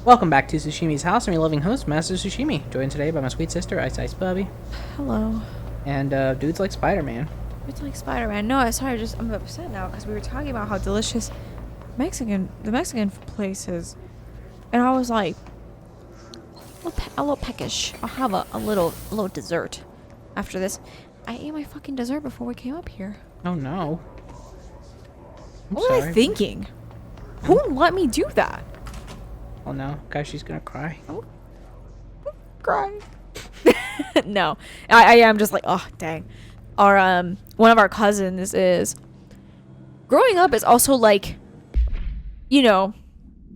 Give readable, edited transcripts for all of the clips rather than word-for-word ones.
Welcome back to Sushimi's House. I'm your loving host, Master Sushimi, joined today by my sweet sister, Ice Bubbie. Hello. And dudes like Spider-Man. Dudes like Spider-Man. No, sorry, I'm upset now because we were talking about how delicious the Mexican place is, and I was like, a little peckish. I'll have a little dessert after this. I ate my fucking dessert before we came up here. Oh no. What was I thinking? Who would let me do that? Oh no, guys, she's gonna cry. Oh. Cry. No, I am just like, oh dang. Our one of our cousins is growing up is also like, you know,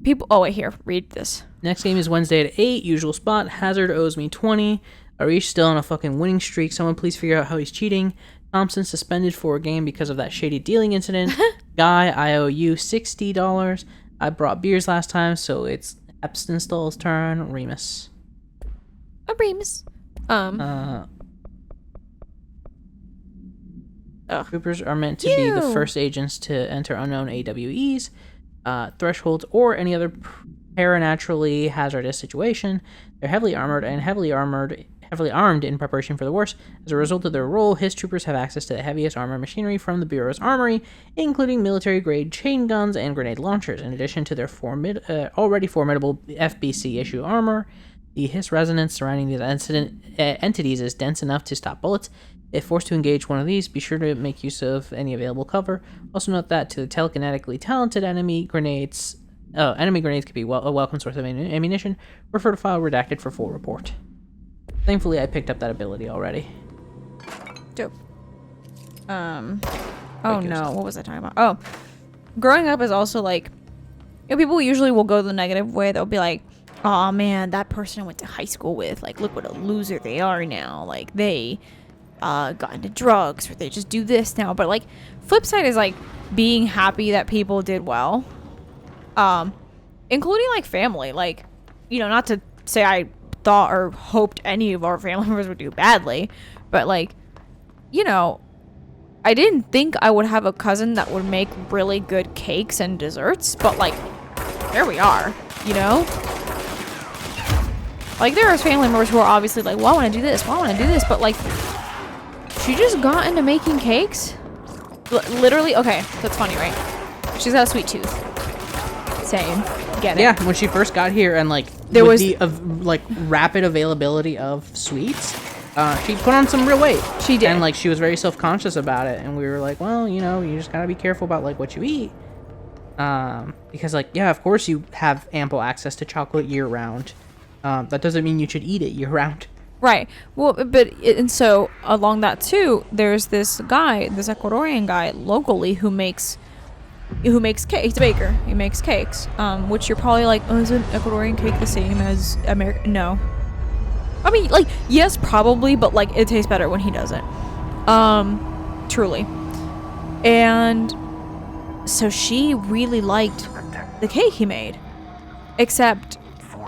people. Oh wait, here, read this. Next game is Wednesday at 8. Usual spot. Hazard owes me 20. Arish still on a fucking winning streak. Someone please figure out how he's cheating. Thompson suspended for a game because of that shady dealing incident. Guy, I owe you $60. I brought beers last time, so it's Epstenstall's turn. Remus. Remus. Troopers are meant to be the first agents to enter unknown AWEs, thresholds, or any other paranaturally hazardous situation. They're heavily armored in preparation for the worst. As a result of their role, his troopers have access to the heaviest armor machinery from the Bureau's armory, including military-grade chain guns and grenade launchers, in addition to their already formidable FBC-issue armor. The hiss resonance surrounding these entities is dense enough to stop bullets. If forced to engage one of these, be sure to make use of any available cover. Also note that to the telekinetically talented enemy grenades could be a welcome source of ammunition. Refer to file redacted for full report. Thankfully, I picked up that ability already. Dope. Oh no, what was I talking about? Oh, growing up is also like, you know, people usually will go the negative way. They'll be like, oh man, that person I went to high school with, like, look what a loser they are now. Like, they got into drugs, or they just do this now. But like, flip side is like being happy that people did well, including like family. Like, you know, not to say I thought or hoped any of our family members would do badly, but like, you know, I didn't think I would have a cousin that would make really good cakes and desserts, but like, there we are, you know. Like, there are family members who are obviously like, well, I want to do this, but like, she just got into making cakes. Literally, okay, that's funny, right? She's got a sweet tooth. Same. Get it. Yeah, when she first got here and like there was the rapid availability of sweets, she put on some real weight. She did. And like she was very self-conscious about it, and we were like, well, you know, you just gotta be careful about like what you eat. Because like, yeah, of course you have ample access to chocolate year-round. That doesn't mean you should eat it year-round. Right. Well, and so along that too, there's this Ecuadorian guy locally who makes cakes. He's a baker. He makes cakes. Which you're probably like, oh, is an Ecuadorian cake the same as American? No. I mean, like, yes, probably, but like, it tastes better when he does it. Truly. And so she really liked the cake he made, except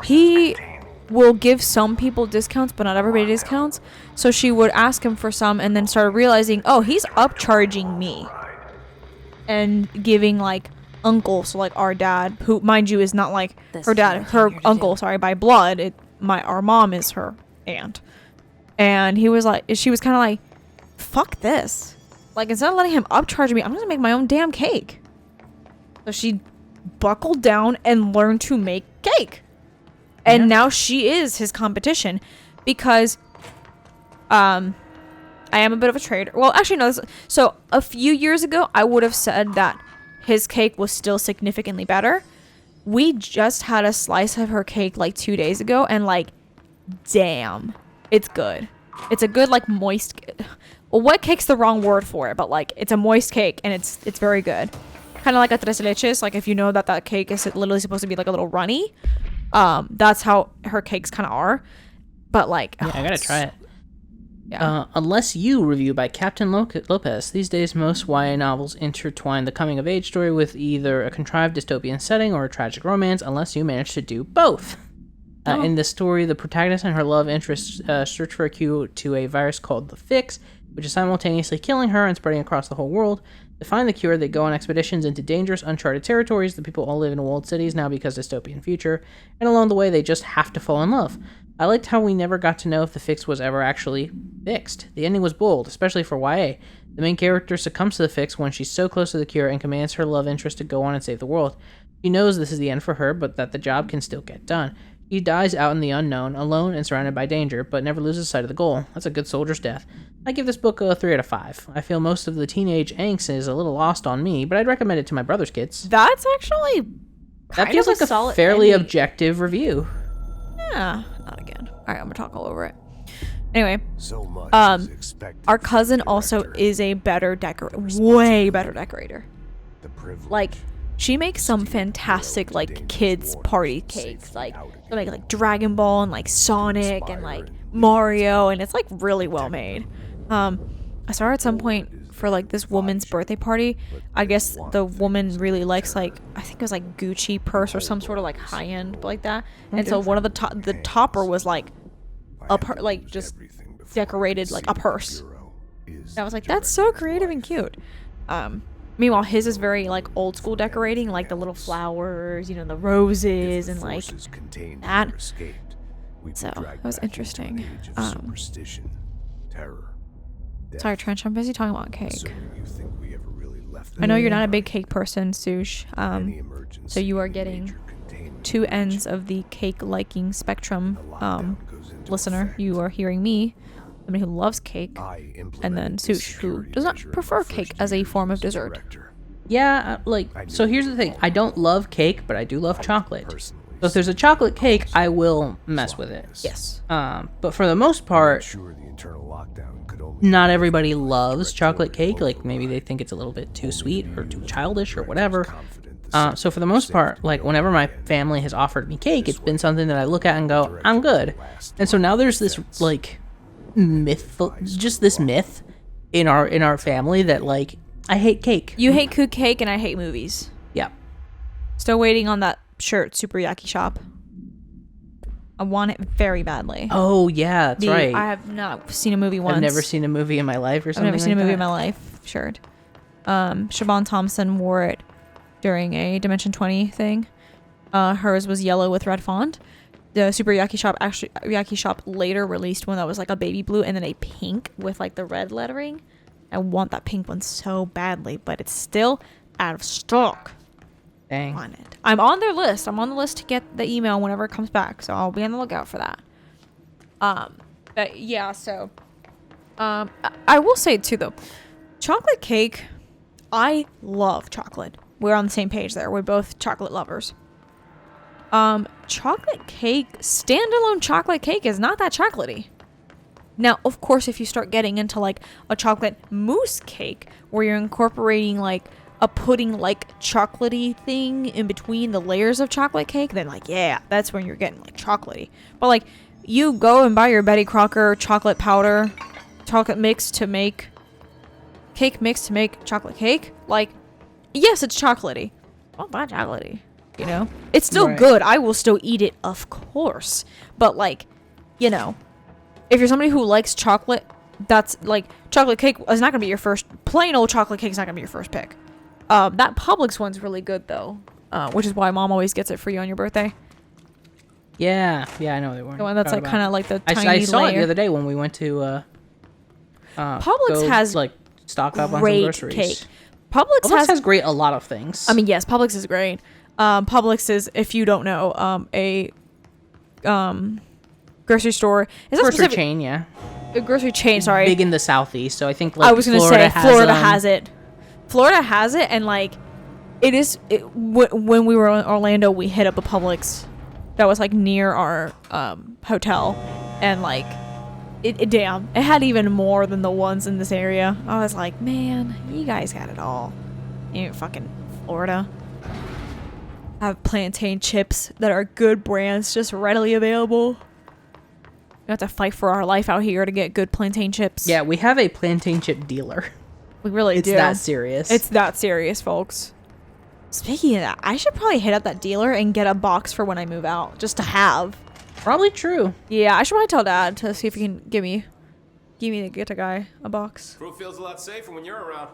he will give some people discounts, but not everybody discounts. So she would ask him for some, and then started realizing, oh, he's upcharging me, and giving like uncle, so like our dad, who mind you is not like her dad, her uncle, sorry, by blood. Our mom is her aunt, and he was like, she was kind of like, fuck this. Like, instead of letting him upcharge me, I'm just gonna make my own damn cake. So she buckled down and learned to make cake. And now she is his competition because I am a bit of a trader. Well, actually, no. So a few years ago, I would have said that his cake was still significantly better. We just had a slice of her cake like 2 days ago, and like, damn, it's good. It's a good, like, moist. Well, wet cake's the wrong word for it, but like, it's a moist cake, and it's very good. Kind of like a tres leches. Like, if you know that cake is literally supposed to be like a little runny. That's how her cakes kind of are, but like, yeah, I gotta try it. Yeah. Unless You review by Captain Lopez. These days, most YA novels intertwine the coming-of-age story with either a contrived dystopian setting or a tragic romance, unless you manage to do both. In this story, the protagonist and her love interest search for a cure to a virus called the Fix. which is simultaneously killing her and spreading across the whole world. To find the cure, they go on expeditions into dangerous, uncharted territories. The people all live in walled cities now because dystopian future, and along the way, they just have to fall in love. I liked how we never got to know if the fix was ever actually fixed. The ending was bold, especially for YA. The main character succumbs to the fix when she's so close to the cure and commands her love interest to go on and save the world. She knows this is the end for her, but that the job can still get done. She dies out in the unknown, alone and surrounded by danger, but never loses sight of the goal. That's a good soldier's death. I give this book a 3 out of 5. I feel most of the teenage angst is a little lost on me, but I'd recommend it to my brother's kids. That's actually That feels like a fairly objective review. Yeah, not again. All right, I'm gonna talk all over it. Anyway, So much our cousin also is a better way better decorator. Like, she makes some fantastic like kids party cakes. Like they make like Dragon Ball and like Sonic and like Mario, and it's like really well made. I saw her at some point for like this woman's birthday party. I guess the woman really likes like, I think it was like Gucci purse or some sort of like high end like that. And so one of the topper was like like just decorated like a purse. And I was like, that's so creative and cute. Meanwhile, his is very like old school decorating, like the little flowers, you know, the roses and like that. So that was interesting. Sorry, Trench, I'm busy talking about cake. I know you're not a big cake person, Sush. So you are getting two ends of the cake liking spectrum. Listener, you are hearing me, somebody who loves cake, and then Sush, who does not prefer cake as a form of dessert. Yeah, so here's the thing. I don't love cake, but I do love chocolate. So if there's a chocolate cake, I will mess with it. Yes. But for the most part, not everybody loves chocolate cake. Like, maybe they think it's a little bit too sweet or too childish or whatever. So for the most part, like, whenever my family has offered me cake, it's been something that I look at and go, I'm good. And so now there's this, like, myth in our family that, like, I hate cake. You hate cake and I hate movies. Yeah. Still waiting on that shirt, Super Yaki Shop. I want it very badly. Oh, yeah, that's right. I have not seen a movie once. I've never seen a movie in my life or something. I've never seen a movie in my life. Shirt. Siobhan Thompson wore it during a Dimension 20 thing. Hers was yellow with red font. The Super Yaki Shop later released one that was like a baby blue and then a pink with like the red lettering. I want that pink one so badly, but it's still out of stock. Dang. On it. I'm on their list. I'm on the list to get the email whenever it comes back, so I'll be on the lookout for that. But yeah, so I will say too though, chocolate cake, I love chocolate. We're on the same page there. We're both chocolate lovers. Chocolate cake, standalone chocolate cake is not that chocolatey. Now, of course, if you start getting into like a chocolate mousse cake where you're incorporating like a pudding like chocolatey thing in between the layers of chocolate cake, then like, yeah, that's when you're getting like chocolatey. But like, you go and buy your Betty Crocker chocolate powder, chocolate mix to make cake mix to make chocolate cake. Like, yes, it's chocolatey. Well, not chocolatey, you know? It's still good. I will still eat it, of course. But like, you know, if you're somebody who likes chocolate, that's like, chocolate cake is not gonna be your first, plain old chocolate cake is not gonna be your first pick. That Publix one's really good though, which is why Mom always gets it for you on your birthday. Yeah, I know they were. The one that's like kind of like the tiny I saw layer. it the other day when we went to Publix has like stock up on some great groceries. cake. Publix has great a lot of things. I mean, yes, Publix is great. Publix is, if you don't know, a grocery store. It's grocery chain, yeah. A grocery chain, sorry. Big in the southeast, so I think like I was going to say Florida has it. Florida has it, and like when we were in Orlando, we hit up a Publix that was like near our hotel, and like it had even more than the ones in this area. I was like, man, you guys got it all. You fucking Florida. Have plantain chips that are good brands, just readily available. We have to fight for our life out here to get good plantain chips. Yeah, we have a plantain chip dealer. We really do. It's that serious. It's that serious, folks. Speaking of that, I should probably hit up that dealer and get a box for when I move out, just to have. Probably true. Yeah, I should probably tell Dad to see if he can give me Give me the get a guy a box. Crew feels a lot safer when you're around.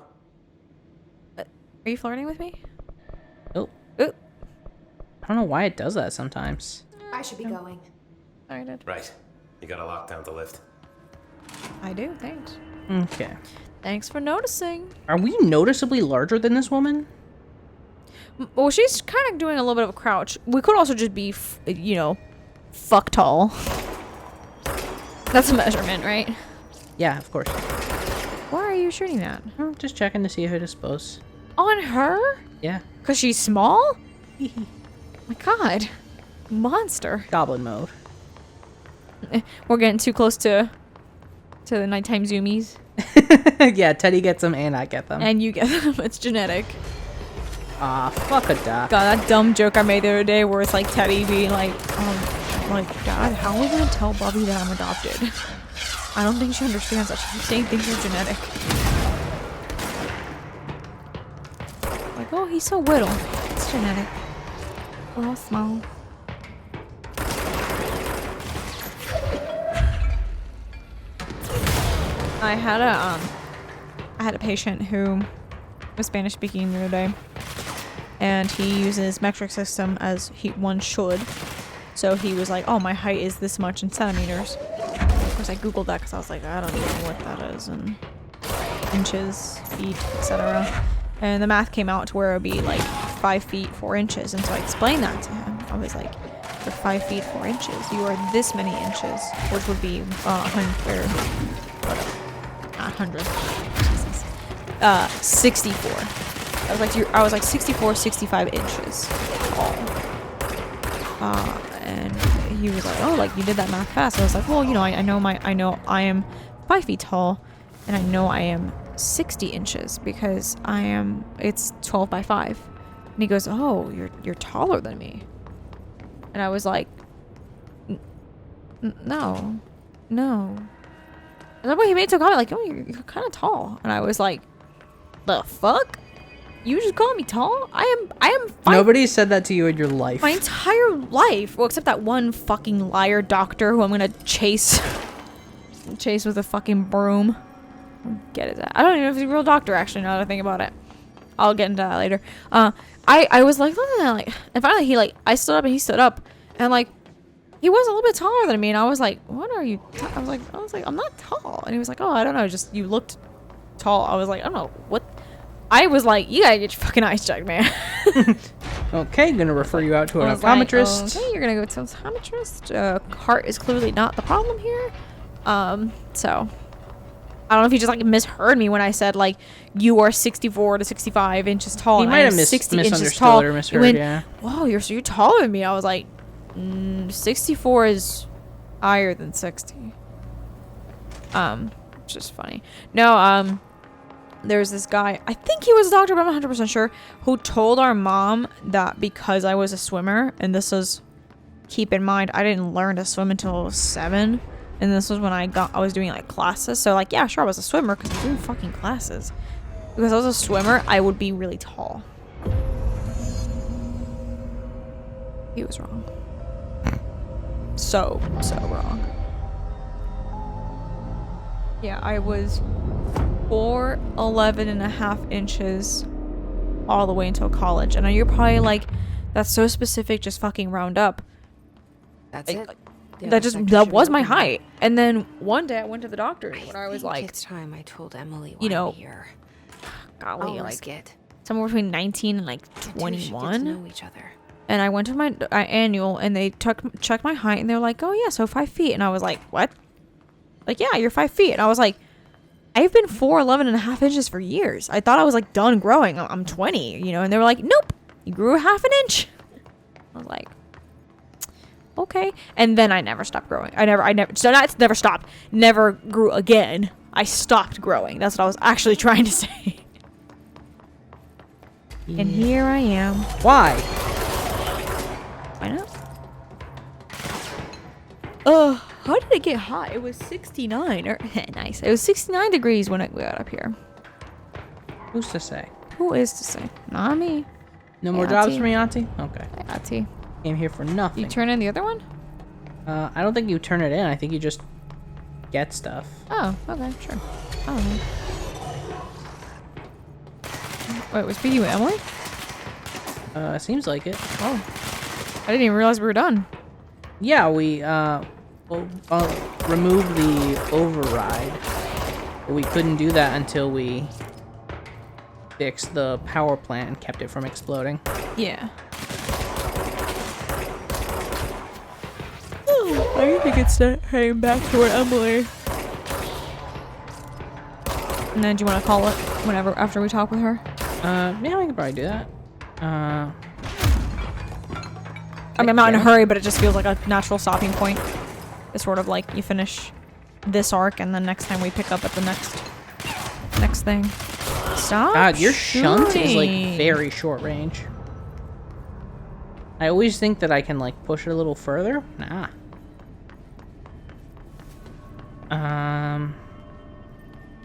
Are you flirting with me? Oh. Ooh. I don't know why it does that sometimes. I should be going. I did. Right. You gotta lock down the lift. I do. Thanks. Okay. Thanks for noticing. Are we noticeably larger than this woman? Well, she's kind of doing a little bit of a crouch. We could also just be, you know, fuck tall. That's a measurement, right? Yeah, of course. Why are you shooting that? I'm just checking to see if it explodes. On her? Yeah. Because she's small? My god. Monster. Goblin mode. We're getting too close to the nighttime zoomies. Yeah, Teddy gets them and I get them. And you get them. It's genetic. Ah, fuck a duck. God, that dumb joke I made the other day where it's like Teddy being like, Dad, how are we gonna tell Bubbie that I'm adopted? I don't think she understands that. She's saying things are genetic. Like, oh, he's so little. It's genetic. We're all small. I had a patient who was Spanish speaking the other day, and he uses metric system as one should. So he was like, "Oh, my height is this much in centimeters." Of course, I googled that because I was like, I don't know what that is in inches, feet, etc. And the math came out to where it would be like 5 feet 4 inches, and so I explained that to him. I was like, "For 5 feet 4 inches, you are this many inches, which would be 100 or whatever." 100. Jesus. 64. I was like 64, 65 inches tall. And he was like, "Oh, like you did that math fast." I was like, "Well, you know, I know I am 5 feet tall, and I know I am 60 inches because it's 12 by 5." And he goes, "Oh, you're taller than me." And I was like, no. And then he made some comment like, "Oh, you're kind of tall," and I was like, "The fuck? You just call me tall? I am. Nobody said that to you in your life. My entire life, well, except that one fucking liar doctor who I'm gonna chase with a fucking broom. Get it? I don't even know if he's a real doctor. Actually, now that I think about it, I'll get into that later. I was like, and finally I stood up and he stood up, and like. He was a little bit taller than me, and I was like, "What are you?" I was like, "I'm not tall." And he was like, "Oh, I don't know, just you looked tall." I was like, "I don't know what." I was like, "You gotta get your fucking eyes checked, man." Okay, gonna refer you out to an optometrist. Like, okay, you're gonna go to an optometrist. Heart is clearly not the problem here. So I don't know if he just like misheard me when I said like you are 64 to 65 inches tall. He and might have 60 inches misunderstood tall. or misheard. Went, yeah. "Whoa, you're taller than me." I was like. 64 is higher than 60. Which is funny. No, there's this guy, I think he was a doctor, but I'm not 100% sure, who told our mom that because I was a swimmer, and this was, keep in mind, I didn't learn to swim until I was 7, and this was when I was doing like classes, so like, yeah, sure, I was a swimmer because I was doing fucking classes. Because I was a swimmer, I would be really tall. He was wrong. So wrong. Yeah, I was 4'11.5 inches all the way until college. And you're probably like, that's so specific, just fucking round up. That's it. That was my height. And then one day I went to the doctor when I was like, it's time I told Emily why you know, I'm here. golly, I'll like risk it. somewhere between 19 and like The two should get to 21. know each other. And I went to my annual, and they checked my height, and they were like, "Oh yeah, so 5 feet." And I was like, "What?" Like, "Yeah, you're 5 feet." And I was like, "I've been 4'11.5 inches for years. I thought I was like done growing. I'm 20, you know." And they were like, "Nope, you grew a half an inch." I was like, "Okay." And then I never stopped growing. So that's never stopped. Never grew again. I stopped growing. That's what I was actually trying to say. Yeah. And here I am. Why? Why not? How did it get hot? It was 69. Nice. It was 69 degrees when we got up here. Who's to say? Who is to say? Not me. No more jobs for me, Auntie? Okay. Hey, Auntie. Came here for nothing. You turn in the other one? I don't think you turn it in. I think you just get stuff. Oh, okay, sure. I don't know. Wait, we're speaking with Emily? Seems like it. Oh. I didn't even realize we were done. Yeah, we removed the override. But we couldn't do that until we fixed the power plant and kept it from exploding. Yeah. I think it's heading back toward Emily. And then do you want to call it whenever after we talk with her? Yeah, we can probably do that. I mean, I'm not in a hurry, but it just feels like a natural stopping point. It's sort of like you finish this arc, and then next time we pick up at the next thing. Stop. God, your shunt is like shooting. very short range. I always think that I can like push it a little further. Nah.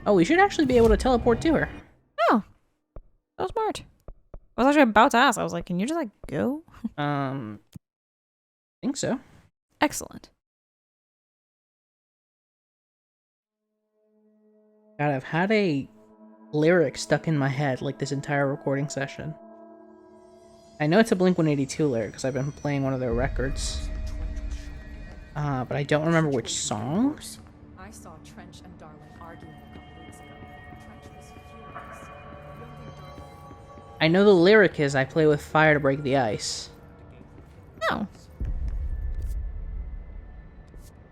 Oh, we should actually be able to teleport to her. Oh, so smart. I was actually about to ask. I was like, can you just like go? I think so. Excellent. God, I've had a lyric stuck in my head like this entire recording session. I know it's a Blink-182 lyric because I've been playing one of their records. But I don't remember which song. I saw Trench and Darling arguing a couple weeks ago. Trench was furious. I know the lyric is I play with fire to break the ice. No.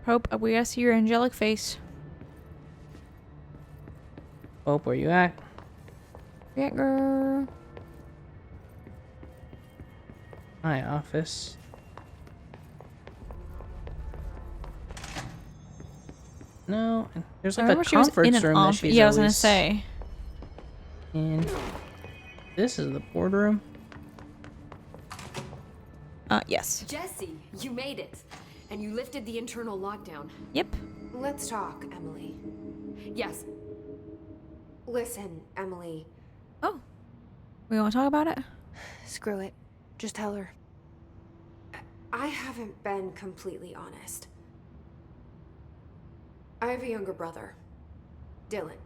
Hope we see your angelic face. Oh, where you at? Yeah, girl. My office. No, there's I like a remember she was conference in an room that office. she's Yeah, I was gonna always say. in. This is the boardroom. Yes. Jesse, you made it. And you lifted the internal lockdown. Yep. Let's talk, Emily. Yes. Listen, Emily. Oh. We want to talk about it? Screw it. Just tell her. I haven't been completely honest. I have a younger brother, Dylan.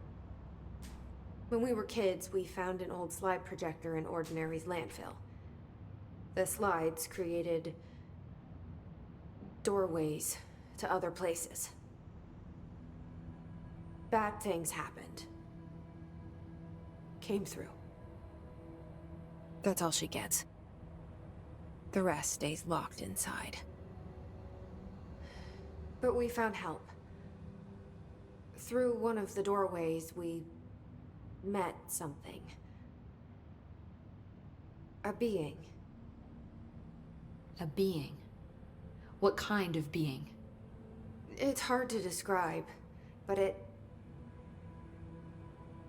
When we were kids, we found an old slide projector in Ordinary's landfill. The slides created doorways to other places. Bad things happened. Came through. That's all she gets. The rest stays locked inside. But we found help. Through one of the doorways, we met something. A being. A being? What kind of being? It's hard to describe, but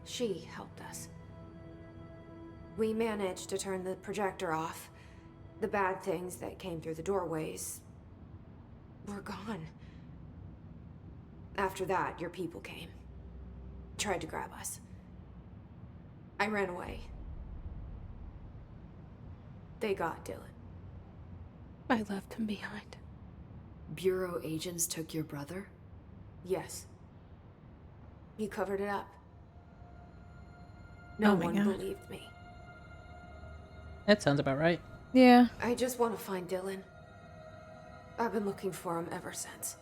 she helped us. We managed to turn the projector off. The bad things that came through the doorways were gone. After that, your people came. Tried to grab us. I ran away. They got Dylan. I left him behind. Bureau agents took your brother? Yes. You covered it up. No one believed me. That sounds about right. Yeah. I just want to find Dylan. I've been looking for him ever since.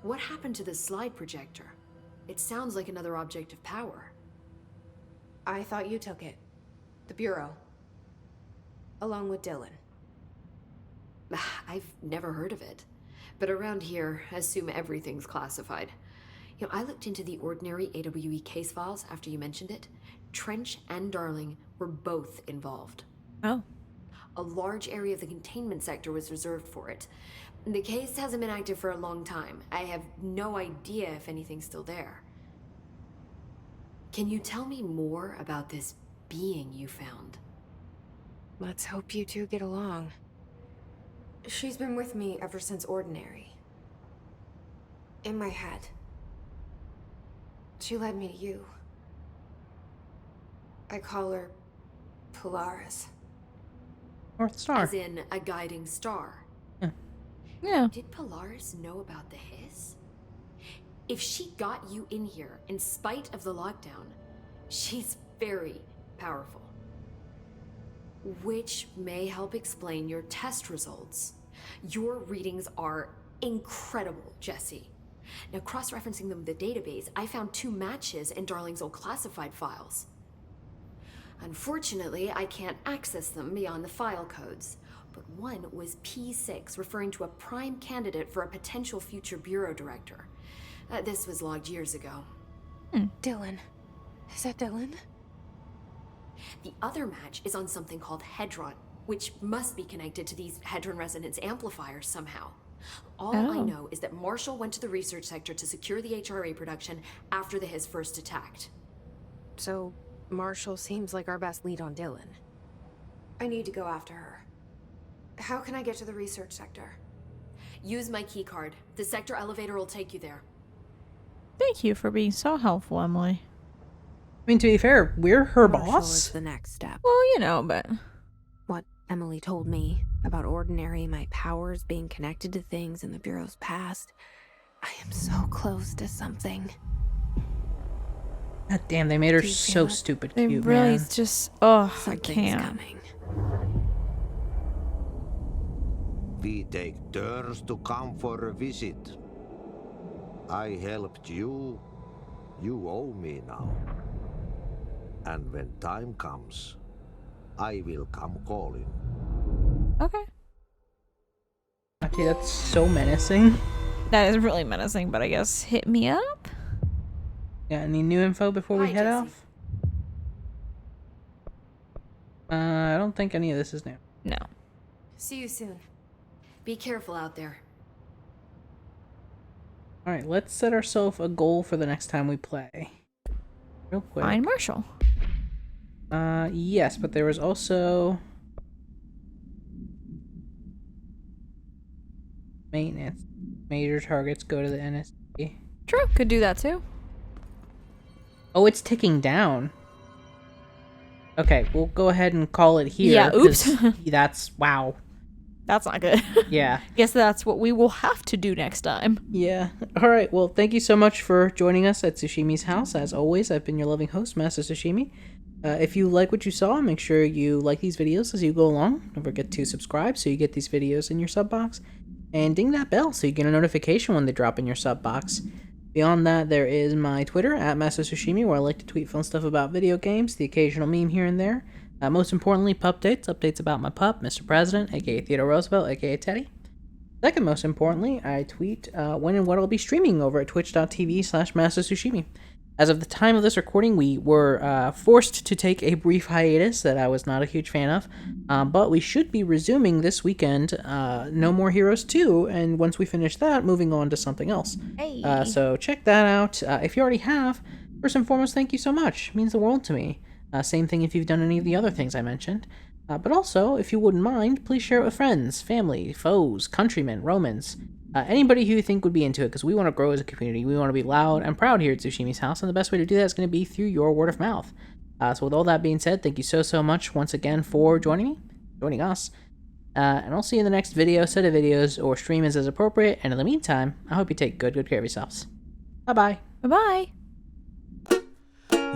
What happened to the slide projector? It sounds like another object of power. I thought you took it. The Bureau. Along with Dylan. I've never heard of it. But around here, I assume everything's classified. You know, I looked into the Ordinary AWE case files after you mentioned it. Trench and Darling were both involved. Oh. A large area of the containment sector was reserved for it. The case hasn't been active for a long time. I have no idea if anything's still there. Can you tell me more about this being you found? Let's hope you two get along. She's been with me ever since Ordinary. In my head. She led me to you. I call her Polaris. North Star. As in a guiding star. Yeah. Did Polaris know about the hiss? If she got you in here in spite of the lockdown, she's very powerful. Which may help explain your test results. Your readings are incredible, Jesse. Now, cross-referencing them with the database, I found 2 matches in Darling's old classified files. Unfortunately, I can't access them beyond the file codes, but one was P6, referring to a prime candidate for a potential future bureau director. This was logged years ago. Dylan. Is that Dylan? The other match is on something called Hedron, which must be connected to these Hedron resonance amplifiers somehow. All I know is that Marshall went to the research sector to secure the HRA production after the Hiss first attacked. So, Marshall seems like our best lead on Dylan. I need to go after her. How can I get to the research sector? Use my key card. The sector elevator will take you there. Thank you for being so helpful, Emily. I mean, to be fair, we're her Marshall boss. is the next step. Well, you know, but What Emily told me about Ordinary, my powers being connected to things in the Bureau's past. I am so close to something. God damn, they made her Do you so feel it? stupid they cute, really man. just I Something's can't. coming. We take turns to come for a visit. I helped you. You owe me now. And when time comes, I will come calling. Okay. Okay, that's so menacing. That is really menacing, but I guess hit me up? Got any new info before we Hi, head Jesse. off? I don't think any of this is new. No. See you soon. Be careful out there. Alright, let's set ourselves a goal for the next time we play. Real quick. Find Marshall. Yes, but there was also maintenance. Major targets go to the NSC. True, could do that too. Oh, it's ticking down. Okay, we'll go ahead and call it here. Yeah, oops. 'cause that's wow. That's not good. Yeah. Guess that's what we will have to do next time. Yeah. All right. Well, thank you so much for joining us at Tsushimi's house. As always, I've been your loving host, Master Tsushimi. If you like what you saw, make sure you like these videos as you go along. Don't forget to subscribe so you get these videos in your sub box. And ding that bell so you get a notification when they drop in your sub box. Beyond that, there is my Twitter, at Master Tsushimi, where I like to tweet fun stuff about video games, the occasional meme here and there. Most importantly, updates about my pup, Mr. President, aka Theodore Roosevelt, aka Teddy. Second most importantly, I tweet when and what I'll be streaming over at twitch.tv/MasterTsushimi. As of the time of this recording, we were forced to take a brief hiatus that I was not a huge fan of, but we should be resuming this weekend, No More Heroes 2, and once we finish that, moving on to something else. Hey. So check that out. If you already have, first and foremost, thank you so much. It means the world to me. Same thing if you've done any of the other things I mentioned. But also, if you wouldn't mind, please share it with friends, family, foes, countrymen, Romans, anybody who you think would be into it, because we want to grow as a community. We want to be loud and proud here at Tsushimi's house, and the best way to do that is going to be through your word of mouth. So with all that being said, thank you so much once again for joining us. And I'll see you in the next video, set of videos, or stream as appropriate. And in the meantime, I hope you take good care of yourselves. Bye-bye. Bye-bye.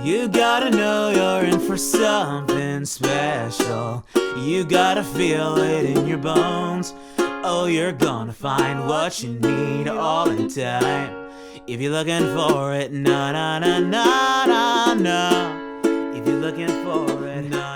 You gotta know you're in for something special. You gotta feel it in your bones. Oh, you're gonna find what you need all in time. If you're looking for it, na na na na na na. If you're looking for it, na